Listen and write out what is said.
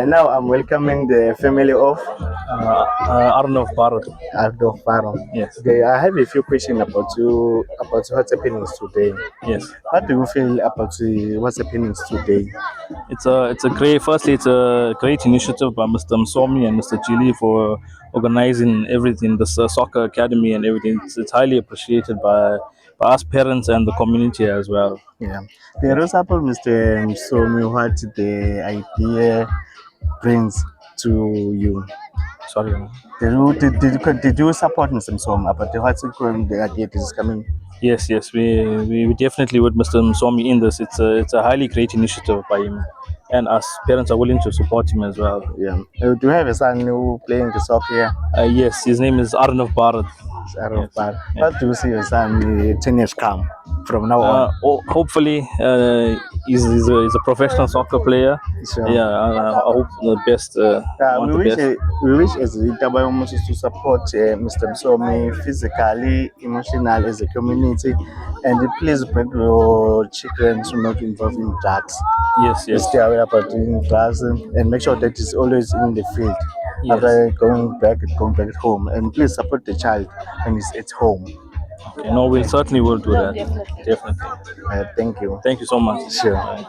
Now I'm welcoming the family of Arnav Bharat. Aldo Faro. Yes, Okay, I have a few questions about you about what's happening today. yes. What do you feel about what's happening today? It's a great. Firstly, it's a great initiative by Mr. Msomi and Mr. Chili for organizing everything, the soccer academy and everything. It's highly appreciated by us parents and the community as well. Yeah, the example, Mr. Somi, what the idea brings to you. Sorry. Did you support Mr. Somi about the idea this is coming? Yes. We definitely with Mr. Msomi in this. It's a highly great initiative by him, and us parents are willing to support him as well. Yeah. Do you have a son who playing the soccer here? Yes, his name is Arnav Bharat. Arrow Yes, Park. yes. What do you see your son 10 years come from now on? Hopefully, he's a professional soccer player. Sure. Yeah, I hope the best. I want We the wish best. we wish as Itabayo Moses to support Mr. Msomi physically, emotionally as a community, and please bring your children to not involve in drugs. Yes. Stay away about doing drugs and make sure that it's always in the field Yes. after going back home. And please support the child when he's at home. Okay. No, we certainly will do that. Definitely. Thank you. Thank you so much. Sure. Bye.